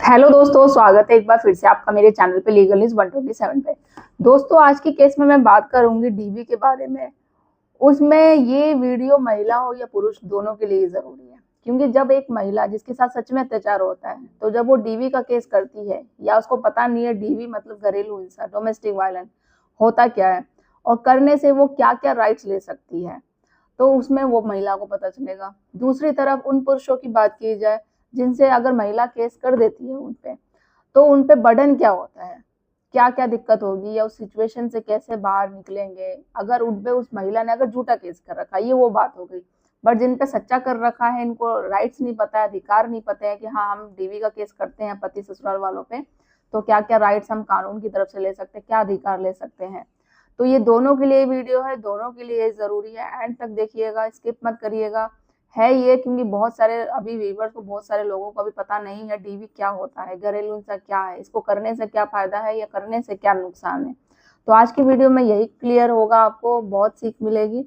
Hello दोस्तों, स्वागत है एक बार फिर से आपका मेरे चैनल पे लीगल न्यूज 127 पे। दोस्तों, आज की केस में मैं बात करूंगी डीवी के बारे में। उसमें ये वीडियो महिला हो या पुरुष दोनों के लिए जरूरी है, क्योंकि जब एक महिला जिसके साथ सच में अत्याचार होता है तो जब वो डीवी का केस करती है या उसको पता नहीं है डीवी मतलब घरेलू हिंसा, डोमेस्टिक वायलेंस होता क्या है और करने से वो क्या क्या राइट्स ले सकती है, तो उसमें वो महिला को पता चलेगा। दूसरी तरफ उन पुरुषों की बात की जाए जिनसे अगर महिला केस कर देती है उनपे, तो उनपे बर्डन क्या होता है, क्या क्या दिक्कत होगी या उस सिचुएशन से कैसे बाहर निकलेंगे अगर उनपे उस महिला ने अगर झूठा केस कर रखा है। ये वो बात हो गई। बट जिन पे सच्चा कर रखा है, इनको राइट्स नहीं पता है, अधिकार नहीं पता है कि हाँ हम डीवी का केस करते हैं पति ससुराल वालों पे, तो क्या क्या राइट्स हम कानून की तरफ से ले सकते हैं, क्या अधिकार ले सकते हैं। तो ये दोनों के लिए वीडियो है, दोनों के लिए जरूरी है। एंड तक देखिएगा, स्किप मत करिएगा। है ये क्योंकि बहुत सारे अभी व्यूवर्स को, बहुत सारे लोगों को अभी पता नहीं है डीवी क्या होता है, घरेलू हिंसा क्या है, इसको करने से क्या फायदा है या करने से क्या नुकसान है। तो आज की वीडियो में यही क्लियर होगा, आपको बहुत सीख मिलेगी।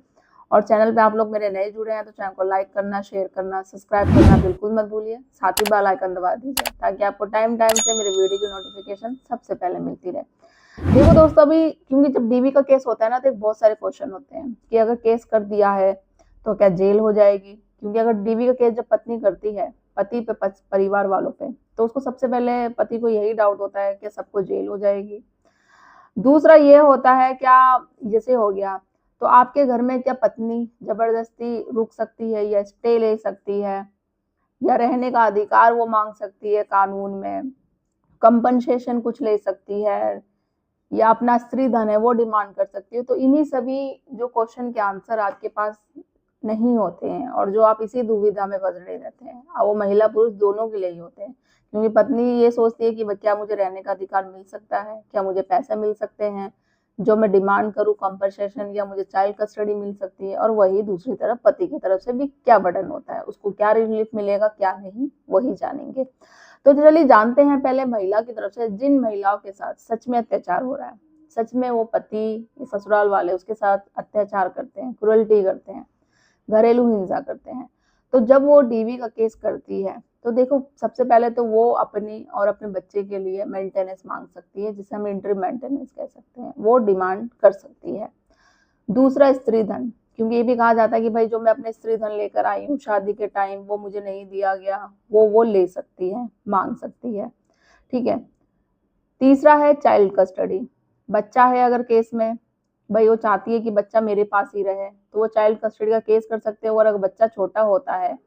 और चैनल पे आप लोग मेरे नए जुड़े हैं तो चैनल को लाइक करना, शेयर करना, सब्सक्राइब करना बिल्कुल मत भूलिए। साथ ही बेल आइकन दबा दीजिए ताकि आपको टाइम टाइम से मेरे वीडियो की नोटिफिकेशन सबसे पहले मिलती रहे। देखो दोस्तों, अभी क्योंकि जब डीवी का केस होता है ना, तो बहुत सारे क्वेश्चन होते हैं कि अगर केस कर दिया है तो क्या जेल हो जाएगी। क्योंकि अगर डीवी का केस जब पत्नी करती है पति पे, परिवार वालों पे, तो उसको सबसे पहले पति को यही डाउट होता है कि सबको जेल हो जाएगी। दूसरा ये होता है क्या, जैसे हो गया तो आपके घर में क्या पत्नी जबरदस्ती रुक सकती है या स्टे ले सकती है या रहने का अधिकार वो मांग सकती है कानून में, कंपनसेशन कुछ ले सकती है या अपना स्त्री धन है वो डिमांड कर सकती है। तो इन्हीं सभी जो क्वेश्चन के आंसर आपके पास नहीं होते हैं और जो आप इसी दुविधा में पड़े रहते हैं, और वो महिला पुरुष दोनों के लिए ही होते हैं। क्योंकि पत्नी ये सोचती है कि क्या मुझे रहने का अधिकार मिल सकता है, क्या मुझे पैसे मिल सकते हैं जो मैं डिमांड करूं कंपनसेशन, या मुझे चाइल्ड कस्टडी मिल सकती है। और वही दूसरी तरफ पति की तरफ से भी क्या बर्डन होता है, उसको क्या रिलीफ मिलेगा क्या नहीं, वही जानेंगे। तो चलिए जानते हैं पहले महिला की तरफ से। जिन महिलाओं के साथ सच में अत्याचार हो रहा है, सच में वो पति ससुराल वाले उसके साथ अत्याचार करते हैं, क्रुएल्टी करते हैं, घरेलू हिंसा करते हैं, तो जब वो डीवी का केस करती है तो देखो सबसे पहले तो वो अपनी और अपने बच्चे के लिए मेंटेनेंस मांग सकती है, जिसे हम इंटरी मेंटेनेंस कह सकते हैं, वो डिमांड कर सकती है। दूसरा, स्त्री धन, क्योंकि ये भी कहा जाता है कि भाई जो मैं अपने स्त्री धन लेकर आई हूँ शादी के टाइम वो मुझे नहीं दिया गया, वो ले सकती है, मांग सकती है। ठीक है। तीसरा है चाइल्ड कस्टडी। बच्चा है अगर केस में, भाई वो चाहती है कि बच्चा मेरे पास ही रहे, तो वो चाइल्ड कस्टडी का केस कर सकते हैं। और अगर बच्चा छोटा होता है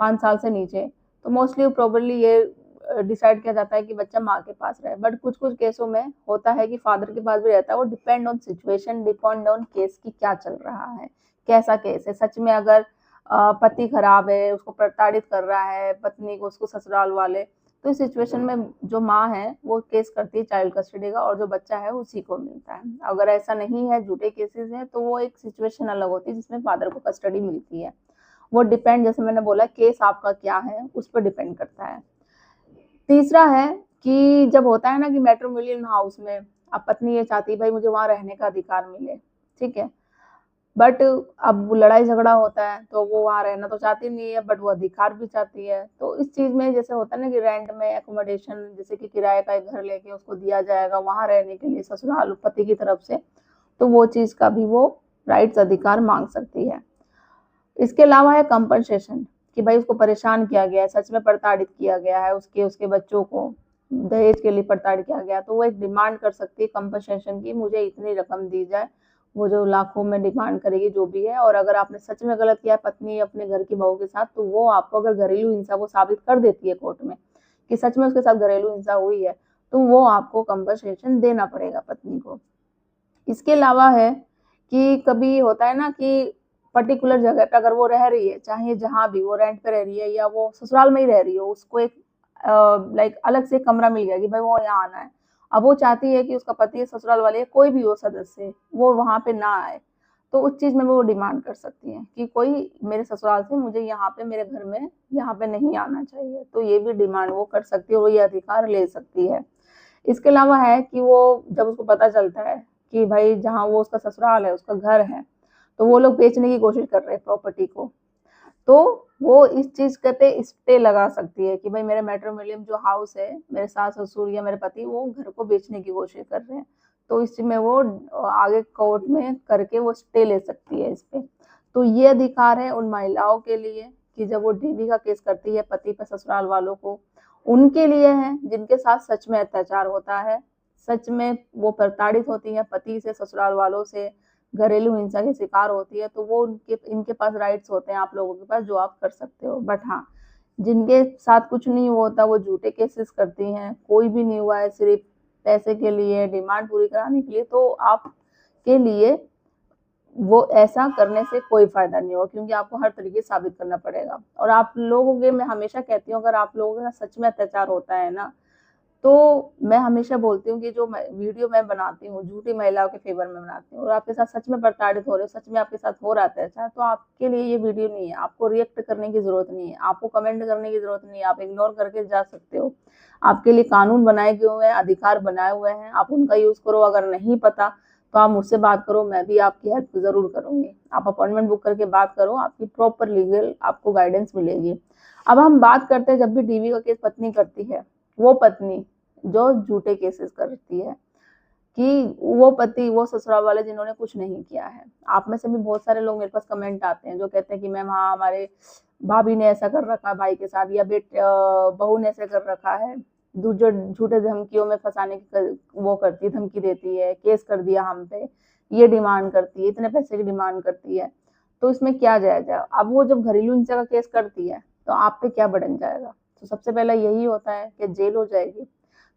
5 साल से नीचे, तो मोस्टली प्रोबेबली ये डिसाइड किया जाता है कि बच्चा माँ के पास रहे। बट कुछ कुछ केसों में होता है कि फादर के पास भी रहता है। वो depend on situation, depend on case की क्या चल रहा है, कैसा केस है। सच में अगर पति खराब है, उसको प्रताड़ित कर रहा है पत्नी को, उसको ससुराल वाले, तो इस सिचुएशन में जो माँ है वो केस करती है चाइल्ड कस्टडी का और जो बच्चा है उसी को मिलता है। अगर ऐसा नहीं है, झूठे केसेस हैं, तो वो एक सिचुएशन अलग होती है जिसमें फादर को कस्टडी मिलती है। वो डिपेंड, जैसे मैंने बोला, केस आपका क्या है उस पर डिपेंड करता है। तीसरा है कि जब होता है ना कि मैट्रिमोनियल हाउस में अब पत्नी ये चाहती है भाई मुझे वहां रहने का अधिकार मिले, ठीक है, बट अब लड़ाई झगड़ा होता है तो वो वहां रहना तो चाहती नहीं है, बट वो अधिकार भी चाहती है। तो इस चीज में जैसे होता है ना कि रेंट में एकोमोडेशन, जैसे कि किराए का एक घर लेके उसको दिया जाएगा वहां रहने के लिए ससुराल पति की तरफ से, तो वो चीज का भी वो राइट्स, अधिकार मांग सकती है। इसके अलावा है कंपनसेशन, कि भाई उसको परेशान किया गया है, सच में प्रताड़ित किया गया है, उसके उसके बच्चों को दहेज के लिए प्रताड़ित किया गया, तो वो एक डिमांड कर सकती है कंपनसेशन की, मुझे इतनी रकम दी जाए। वो जो लाखों में डिमांड करेगी जो भी है। और अगर आपने सच में गलत किया पत्नी अपने घर की बहू के साथ, तो वो आपको अगर घरेलू हिंसा वो साबित कर देती है कोर्ट में कि सच में उसके साथ घरेलू हिंसा हुई है, तो वो आपको कंपनसेशन देना पड़ेगा पत्नी को। इसके अलावा है कि कभी होता है ना कि पर्टिकुलर जगह पे अगर वो रह रही है, चाहे जहां भी वो रेंट पे रह रही है या वो ससुराल में ही रह रही हो, उसको एक लाइक अलग से कमरा मिल गया कि भाई वो यहाँ आना है। अब वो चाहती है कि उसका पति ससुराल वाले कोई भी हो सदस्य वो वहां पे ना आए, तो उस चीज में वो डिमांड कर सकती है कि कोई मेरे ससुराल से मुझे यहाँ पे मेरे घर में यहाँ पे नहीं आना चाहिए। तो ये भी डिमांड वो कर सकती है और ये अधिकार ले सकती है। इसके अलावा है कि वो जब उसको पता चलता है कि भाई जहाँ वो उसका ससुराल है, उसका घर है, तो वो लोग बेचने की कोशिश कर रहे हैं प्रॉपर्टी को, तो वो इस चीज के पे स्टे लगा सकती है कि भाई मेरे मैट्रिमोनियम जो हाउस है, मेरे सास ससुर या मेरे पति वो घर को बेचने की कोशिश कर रहे हैं, तो इस में वो आगे कोर्ट में करके वो स्टे ले सकती है इस पे। तो ये अधिकार है उन महिलाओं के लिए कि जब वो डीवी का केस करती है पति पर ससुराल वालों को, उनके लिए है जिनके साथ सच में अत्याचार होता है, सच में वो प्रताड़ित होती है पति से, ससुराल वालों से, घरेलू हिंसा के शिकार होती है, तो वो उनके इनके पास राइट्स होते हैं आप लोगों के पास जो आप कर सकते हो। बट हाँ, जिनके साथ कुछ नहीं होता वो झूठे केसेस करती हैं, कोई भी नहीं हुआ है, सिर्फ पैसे के लिए, डिमांड पूरी कराने के लिए, तो आपके लिए वो ऐसा करने से कोई फायदा नहीं होगा, क्योंकि आपको हर तरीके से साबित करना पड़ेगा। और आप लोगों के, मैं हमेशा कहती हूँ, अगर आप लोगों का सच में अत्याचार होता है ना, तो मैं हमेशा बोलती हूँ कि जो वीडियो मैं बनाती हूँ झूठी महिलाओं के फेवर में बनाती हूँ, और आपके साथ सच में प्रताड़ित हो रहे हो, सच में आपके साथ हो रहा है अत्याचार, तो आपके लिए ये वीडियो नहीं है। आपको रिएक्ट करने की जरूरत नहीं है, आपको कमेंट करने की जरूरत नहीं है, आप इग्नोर करके जा सकते हो। आपके लिए कानून बनाए गए हुए हैं, अधिकार बनाए हुए हैं, आप उनका यूज करो। अगर नहीं पता तो आप मुझसे बात करो, मैं भी आपकी हेल्प जरूर करूंगी। आप अपॉइंटमेंट बुक करके बात करो, आपकी प्रॉपर लीगल आपको गाइडेंस मिलेगी। अब हम बात करते हैं, जब भी डीवी का केस पत्नी करती है, वो पत्नी जो झूठे केसेस करती है, कि वो पति, वो ससुराल वाले जिन्होंने कुछ नहीं किया है। आप में से भी बहुत सारे लोग मेरे पास कमेंट आते हैं जो कहते हैं कि मैम हाँ, हमारे भाभी ने ऐसा कर रखा है भाई के साथ, या बहू ने ऐसा कर रखा है, जो झूठे धमकियों में फंसाने की वो करती है, धमकी देती है, केस कर दिया हम पे, ये डिमांड करती है, इतने पैसे की डिमांड करती है। तो इसमें क्या जायजा है? अब वो जब घरेलू हिंसा का केस करती है तो आप पे क्या बढ़न जाएगा? तो सबसे पहला यही होता है कि जेल हो जाएगी।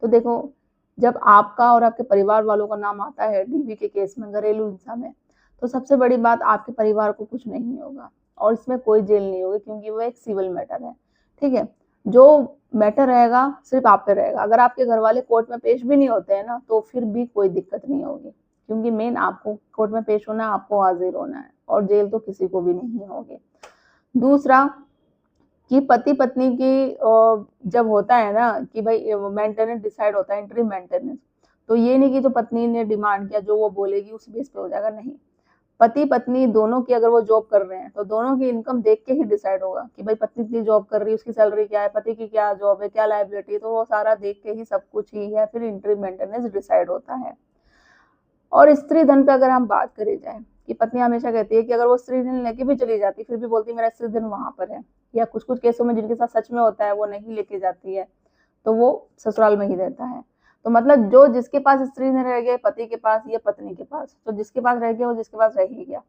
तो देखो, जब आपका और आपके परिवार वालों का नाम आता है डीवी के केस में, घरेलू हिंसा में, तो सबसे बड़ी बात, आपके परिवार को कुछ नहीं होगा और इसमें कोई जेल नहीं होगी, क्योंकि वो एक सिविल मैटर है। ठीक है, जो मैटर रहेगा सिर्फ आप पे रहेगा। अगर आपके घर वाले कोर्ट में पेश भी नहीं होते हैं ना, तो फिर भी कोई दिक्कत नहीं होगी, क्योंकि मेन आपको कोर्ट में पेश होना है, आपको हाजिर होना है, और जेल तो किसी को भी नहीं होगी। दूसरा, कि पति पत्नी की जब होता है ना कि भाई मेंटेनेंस डिसाइड होता है, इंटरिम मेंटेनेंस, तो ये नहीं कि जो पत्नी ने डिमांड किया जो वो बोलेगी उस बेस पे हो जाएगा, नहीं। पति पत्नी दोनों की, अगर वो जॉब कर रहे हैं तो दोनों की इनकम देख के ही डिसाइड होगा कि भाई पत्नी इतनी जॉब कर रही है, उसकी सैलरी क्या है, पति की क्या जॉब है, क्या लायबिलिटी है, तो वो सारा देख के ही सब कुछ ही है, फिर इंटरिम मेंटेनेंस डिसाइड होता है। और स्त्री धन पे अगर हम बात करी जाए, कि पत्नी हमेशा कहती है कि अगर वो स्त्री धन लेके भी चली जाती फिर भी बोलती मेरा स्त्री धन वहां पर है, या कुछ कुछ केसों में जिनके साथ सच में होता है वो नहीं लेके जाती है, तो वो ससुराल में ही रहता है। तो मतलब जो जिसके पास स्त्री धन रह गया, पति के पास या पत्नी के पास, तो जिसके पास रह गया वो जिसके पास रह ही गया।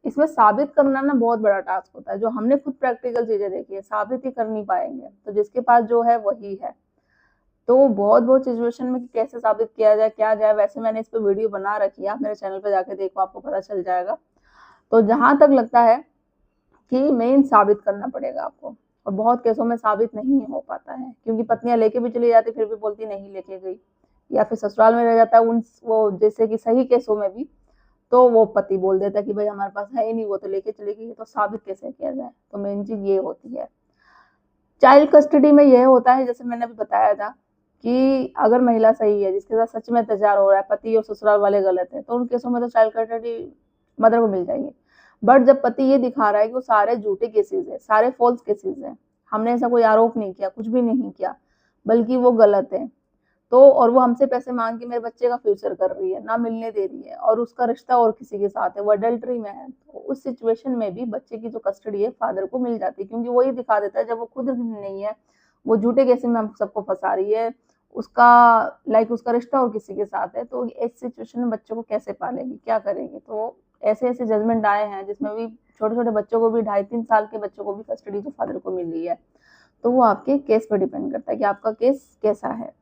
इसमें साबित करना ना बहुत बड़ा टास्क होता है, जो हमने खुद प्रैक्टिकल चीजें देखी है, साबित ही कर नहीं पाएंगे, तो जिसके पास जो है वही है। तो बहुत बहुत सिचुएशन में कैसे साबित किया जाए, क्या जाए, वैसे मैंने इस पे वीडियो बना रखी है, आप मेरे चैनल पे जाके देखो, आपको पता चल जाएगा। तो जहां तक लगता है कि मेन साबित करना पड़ेगा आपको, और बहुत केसों में साबित नहीं हो पाता है, क्योंकि पत्नियां लेके भी चली जाती फिर भी बोलती नहीं लेके गई, या फिर ससुराल में रह जाता है उन वो जैसे कि सही केसों में भी, तो वो पति बोल देता है कि भाई हमारे पास है ही नहीं, वो तो लेके चली गई, तो साबित कैसे किया जाए? तो मेन चीज ये होती है। चाइल्ड कस्टडी में यह होता है, जैसे मैंने अभी बताया था, कि अगर महिला सही है, जिसके साथ सच में अत्याचार हो रहा है, पति और ससुराल वाले गलत है, तो उन केसों में तो चाइल्ड कस्टडी मदर को मिल जाएगी। बट जब पति ये दिखा रहा है कि वो सारे झूठे केसेस है, सारे फॉल्स केसेस है, हमने ऐसा कोई आरोप नहीं किया, कुछ भी नहीं किया, बल्कि वो गलत है, तो और वो हमसे पैसे मांग के मेरे बच्चे का फ्यूचर कर रही है, ना मिलने दे रही है, और उसका रिश्ता और किसी के साथ है, वो अडल्ट्री में है, तो उस सिचुएशन में भी बच्चे की जो कस्टडी है फादर को मिल जाती है, क्योंकि वो ये दिखा देता है जब वो खुद नहीं है, वो झूठे केस में हम सबको फंसा रही है, उसका उसका रिश्ता और किसी के साथ है, तो इस सिचुएशन में बच्चों को कैसे पालेगी, क्या करेगी? तो ऐसे ऐसे जजमेंट आए हैं जिसमें भी छोटे छोटे बच्चों को भी, 2.5-3 साल के बच्चों को भी कस्टडी जो फादर को मिल रही है। तो वो आपके केस पर डिपेंड करता है कि आपका केस कैसा है।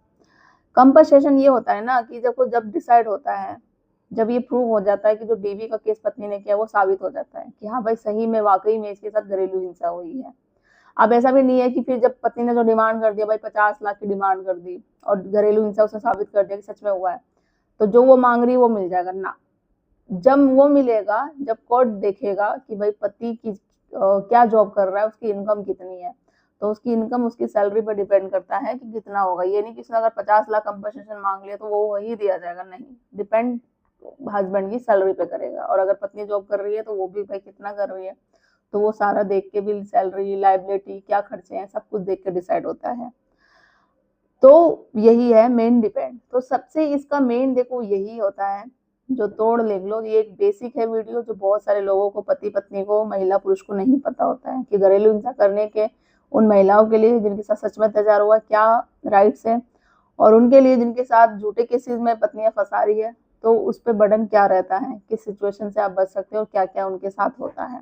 कंपनसेशन ये होता है ना कि जब डिसाइड होता है, जब ये प्रूव हो जाता है कि जो डीवी का केस पत्नी ने किया वो साबित हो जाता है कि हाँ भाई सही में वाकई में इसके साथ घरेलू हिंसा हुई है। अब ऐसा भी नहीं है कि फिर जब पत्नी ने जो डिमांड कर दिया, भाई 50 लाख की डिमांड कर दी और घरेलू हिंसा उसने साबित कर दिया कि सच में हुआ है, तो जो वो मांग रही है वो मिल जाएगा ना। जब वो मिलेगा, जब कोर्ट देखेगा कि भाई पति की क्या जॉब कर रहा है, उसकी इनकम कितनी है, तो उसकी इनकम उसकी सैलरी पर डिपेंड करता है कि कितना होगा। ये नहीं कि उसने अगर 50 लाख कंपनसेशन मांग लिया तो वो वही दिया जाएगा, नहीं, डिपेंड हस्बैंड की सैलरी पे करेगा, और अगर पत्नी जॉब कर रही है तो वो भी भाई कितना कर रही है, तो वो सारा देख के भी सैलरी, लायबिलिटी, क्या खर्चे हैं, सब कुछ देख के डिसाइड होता है। तो यही है मेन डिपेंड। तो सबसे इसका मेन देखो यही होता है, जो तोड़ लिख लो, ये एक बेसिक है वीडियो जो बहुत सारे लोगों को, पति पत्नी को, महिला पुरुष को नहीं पता होता है कि घरेलू हिंसा करने के उन महिलाओं के लिए जिनके साथ सच में अत्याचार हुआ क्या राइट्स है, और उनके लिए जिनके साथ झूठे केसेस में पत्नियां फंसा रही है तो उस पर बर्डन क्या रहता है, किस सिचुएशन से आप बच सकते हो, क्या क्या उनके साथ होता है।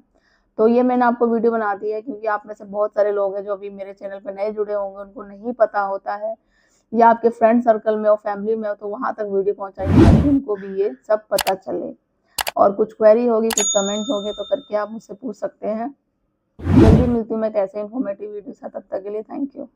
तो ये मैंने आपको वीडियो बना दी है क्योंकि आप में से बहुत सारे लोग हैं जो अभी मेरे चैनल पर नए जुड़े होंगे, उनको नहीं पता होता है, या आपके फ्रेंड सर्कल में हो, फैमिली में हो, तो वहां तक वीडियो पहुंचाइए ताकि उनको भी ये सब पता चले। और कुछ क्वेरी होगी, कुछ कमेंट्स होंगे तो करके आप मुझसे पूछ सकते हैं। जल्दी मिलती हूँ मैं कैसे इन्फॉर्मेटिव वीडियो साथ, तब तक के लिए थैंक यू।